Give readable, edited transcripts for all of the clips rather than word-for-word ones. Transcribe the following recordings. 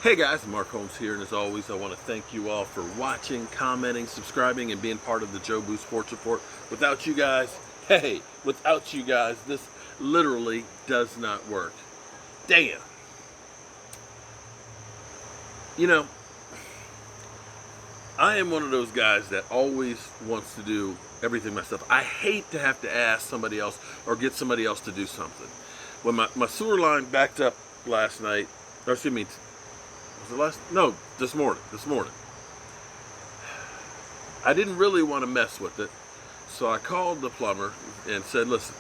Hey guys, Mark Holmes here, and as always, I want to thank you all for watching, commenting, subscribing, and being part of the Joe Boo Sports Report. Without you guys, without you guys, this literally does not work. Damn. You know, I am one of those guys that always wants to do everything myself. I hate to have to ask somebody else or get somebody else to do something. When my sewer line backed up last night, or excuse me, this morning. I didn't really want to mess with it, so I called the plumber and said, listen,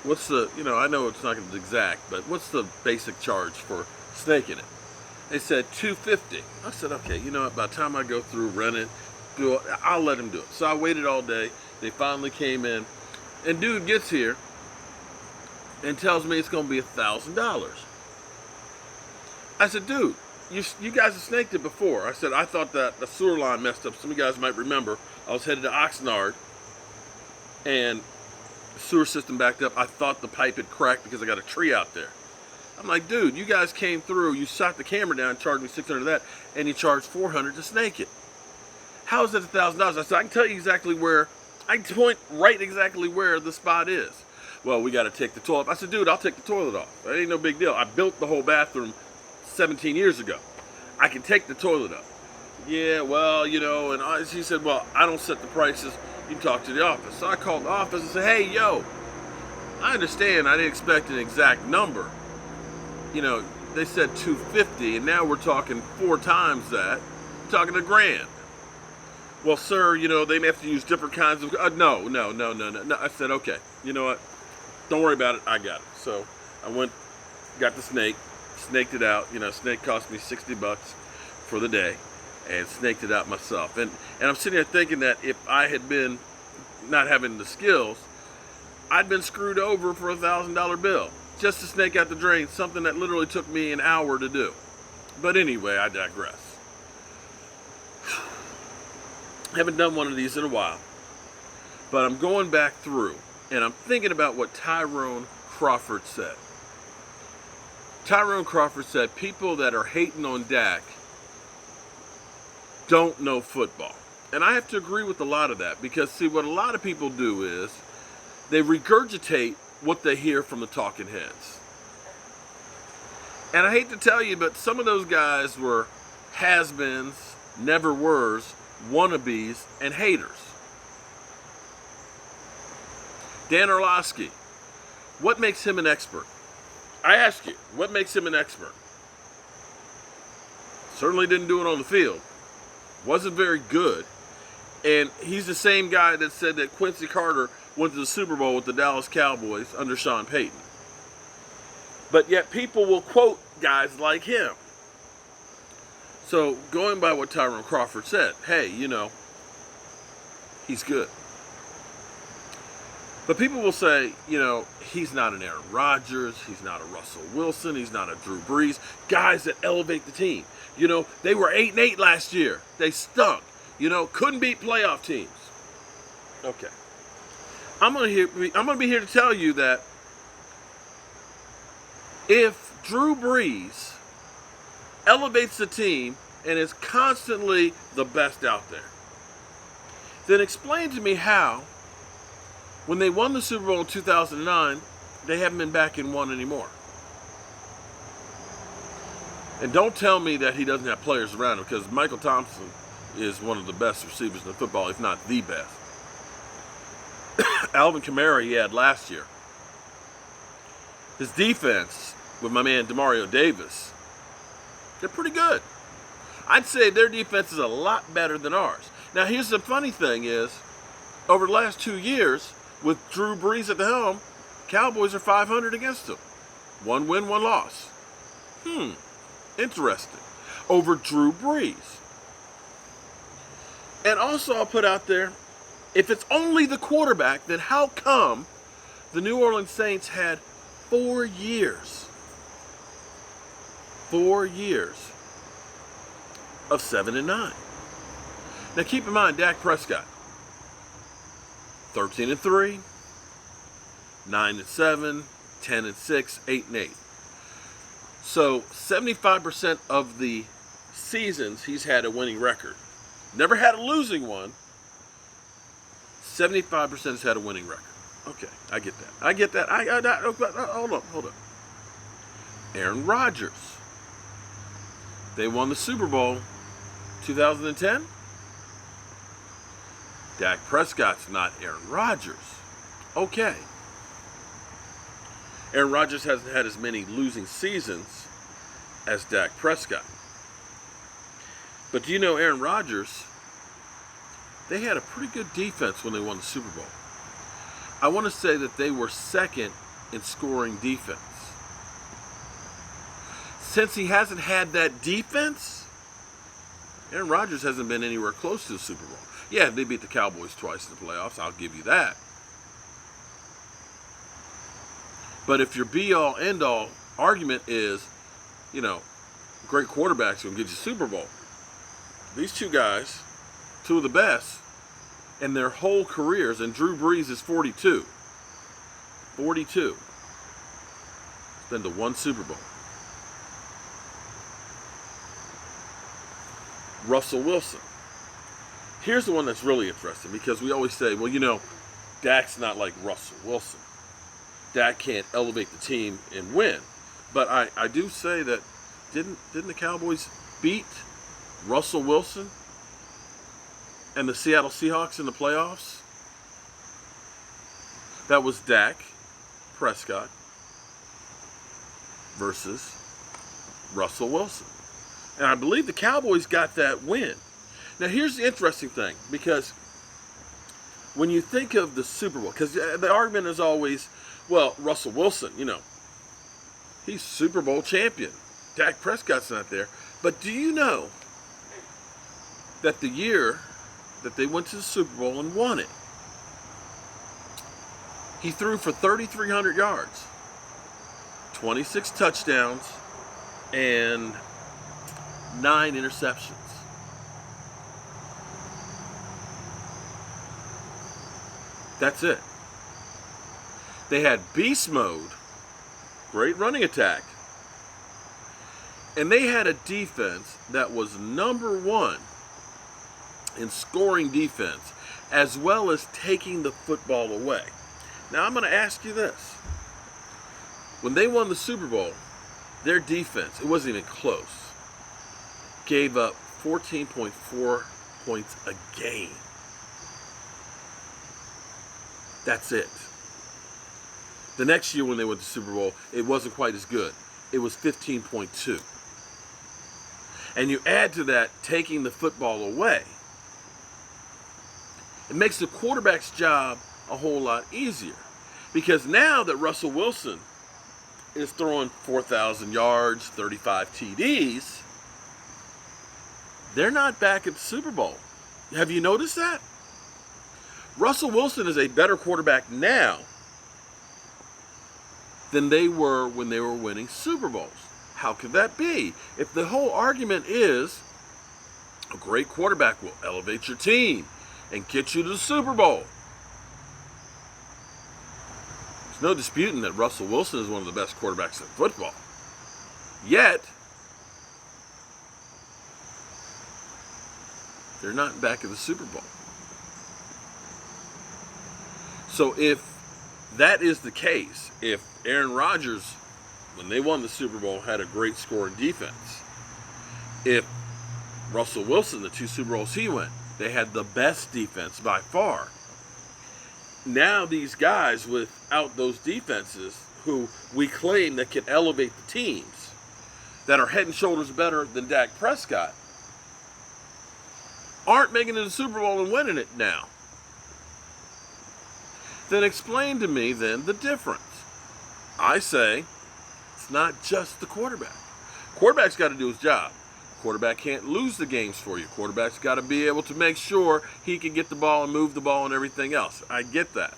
what's the, I know it's not going to be exact, but what's the basic charge for snaking it? They said $250. I said, okay, by the time I go through, rent it, do it, I'll let him do it. So I waited all day. They finally came in, and dude gets here and tells me it's going to be $1,000. I said, dude, you guys have snaked it before. I said, I thought that the sewer line messed up. Some of you guys might remember. I was headed to Oxnard, and the sewer system backed up. I thought the pipe had cracked because I got a tree out there. I'm like, dude, you guys came through, you shot the camera down, charged me $600 of that, and you charged $400 to snake it. How is that $1,000? I said, I can tell you exactly where, I can point right exactly where the spot is. Well, we got to take the toilet. I said, dude, I'll take the toilet off. That ain't no big deal. I built the whole bathroom 17 years ago. I can take the toilet up. Yeah, well, and she said, well, I don't set the prices. You can talk to the office. So I called the office and said, hey, yo, I understand. I didn't expect an exact number. They said $250, and now we're talking 4 times that. We're talking $1,000. Well, sir, they may have to use different kinds of. No. I said, okay. You know what? Don't worry about it. I got it. So I went, got the snake, snaked it out. Snake cost me $60 for the day, and snaked it out myself. And I'm sitting here thinking that if I had been not having the skills, I'd been screwed over for $1,000 bill just to snake out the drain, something that literally took me an hour to do. But anyway, I digress. Haven't done one of these in a while, but I'm going back through, and I'm thinking about what Tyrone Crawford said. Tyrone Crawford said people that are hating on Dak don't know football. And I have to agree with a lot of that, because see, what a lot of people do is they regurgitate what they hear from the talking heads. And I hate to tell you, but some of those guys were has-beens, never-weres, wannabes, and haters. Dan Orlovsky, what makes him an expert? I ask you, what makes him an expert? Certainly didn't do it on the field. Wasn't very good. And he's the same guy that said that Quincy Carter went to the Super Bowl with the Dallas Cowboys under Sean Payton. But yet people will quote guys like him. So going by what Tyrone Crawford said, hey, he's good. But people will say, he's not an Aaron Rodgers, he's not a Russell Wilson, he's not a Drew Brees, guys that elevate the team. They were 8-8 last year. They stunk. Couldn't beat playoff teams. Okay. I'm gonna be here to tell you that if Drew Brees elevates the team and is constantly the best out there, then explain to me how, when they won the Super Bowl in 2009, they haven't been back in one anymore. And don't tell me that he doesn't have players around him, because Michael Thompson is one of the best receivers in the football, if not the best. Alvin Kamara he had last year. His defense with my man Demario Davis, they're pretty good. I'd say their defense is a lot better than ours. Now here's the funny thing is, over the last 2 years, with Drew Brees at the helm, Cowboys are 500 against them. 1 win, 1 loss. Interesting. Over Drew Brees. And also I'll put out there, if it's only the quarterback, then how come the New Orleans Saints had 4 years? 4 years of 7-9. Now keep in mind, Dak Prescott, 13-3, 9-7, 10-6, 8-8. So 75% of the seasons he's had a winning record. Never had a losing one. 75% has had a winning record. Okay, I get that. Hold on. Aaron Rodgers. They won the Super Bowl 2010. Dak Prescott's not Aaron Rodgers. Okay. Aaron Rodgers hasn't had as many losing seasons as Dak Prescott. But do you know Aaron Rodgers, they had a pretty good defense when they won the Super Bowl. I want to say that they were second in scoring defense. Since he hasn't had that defense, Aaron Rodgers hasn't been anywhere close to the Super Bowl. Yeah, they beat the Cowboys twice in the playoffs. I'll give you that. But if your be-all, end-all argument is, great quarterbacks are going to get you Super Bowl. These two guys, two of the best, in their whole careers, and Drew Brees is 42. 42. He's been to one Super Bowl. Russell Wilson. Here's the one that's really interesting, because we always say, well, Dak's not like Russell Wilson. Dak can't elevate the team and win. But I do say that didn't the Cowboys beat Russell Wilson and the Seattle Seahawks in the playoffs? That was Dak Prescott versus Russell Wilson. And I believe the Cowboys got that win. Now here's the interesting thing, because when you think of the Super Bowl, because the argument is always, well, Russell Wilson, he's Super Bowl champion. Dak Prescott's not there. But do you know that the year that they went to the Super Bowl and won it, he threw for 3,300 yards, 26 touchdowns, and 9 interceptions. That's it. They had beast mode, great running attack, and they had a defense that was number one in scoring defense, as well as taking the football away. Now I'm going to ask you this. When they won the Super Bowl, their defense, it wasn't even close, gave up 14.4 points a game. That's it. The next year when they went to the Super Bowl, it wasn't quite as good. It was 15.2. And you add to that taking the football away, it makes the quarterback's job a whole lot easier. Because now that Russell Wilson is throwing 4,000 yards, 35 TDs, they're not back at the Super Bowl. Have you noticed that? Russell Wilson is a better quarterback now than they were when they were winning Super Bowls. How could that be? If the whole argument is a great quarterback will elevate your team and get you to the Super Bowl. There's no disputing that Russell Wilson is one of the best quarterbacks in football. Yet, they're not back at the Super Bowl. So if that is the case, if Aaron Rodgers, when they won the Super Bowl, had a great scoring defense, if Russell Wilson, the 2 Super Bowls he went, they had the best defense by far. Now these guys without those defenses, who we claim that can elevate the teams, that are head and shoulders better than Dak Prescott, aren't making it to the Super Bowl and winning it now. Then explain to me then the difference. I say it's not just the quarterback. Quarterback's got to do his job. Quarterback can't lose the games for you. Quarterback's got to be able to make sure he can get the ball and move the ball and everything else. I get that.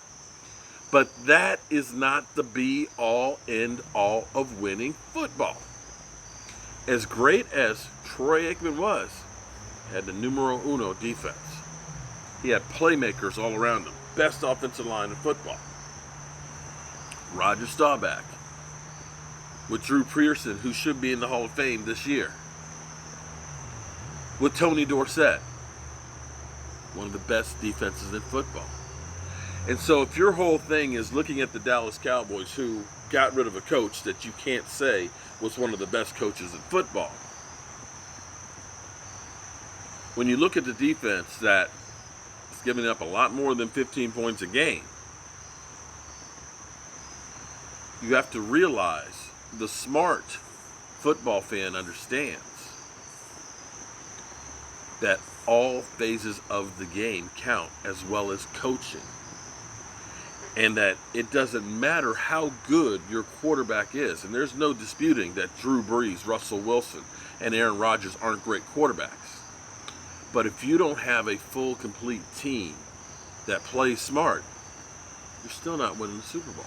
But that is not the be-all, end-all of winning football. As great as Troy Aikman was, he had the numero uno defense. He had playmakers all around him. Best offensive line in football. Roger Staubach with Drew Pearson, who should be in the Hall of Fame this year. with Tony Dorsett, one of the best defenses in football. And so if your whole thing is looking at the Dallas Cowboys, who got rid of a coach that you can't say was one of the best coaches in football, when you look at the defense that is giving up a lot more than 15 points a game, you have to realize the smart football fan understands that all phases of the game count, as well as coaching. And that it doesn't matter how good your quarterback is. And there's no disputing that Drew Brees, Russell Wilson, and Aaron Rodgers aren't great quarterbacks. But if you don't have a full, complete team that plays smart, you're still not winning the Super Bowl.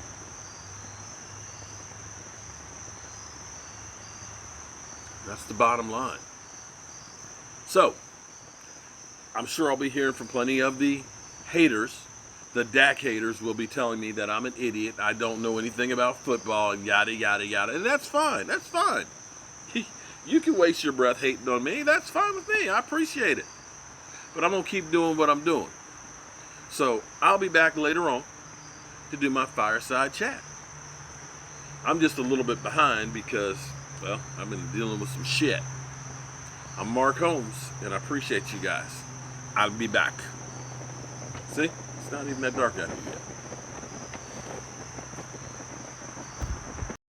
That's the bottom line. So, I'm sure I'll be hearing from plenty of the haters. The Dak haters will be telling me that I'm an idiot, I don't know anything about football, and yada, yada, yada. And that's fine. That's fine. You can waste your breath hating on me. That's fine with me. I appreciate it. But I'm going to keep doing what I'm doing. So I'll be back later on to do my fireside chat. I'm just a little bit behind because, well, I've been dealing with some shit. I'm Mark Holmes, and I appreciate you guys. I'll be back. See? It's not even that dark out here yet.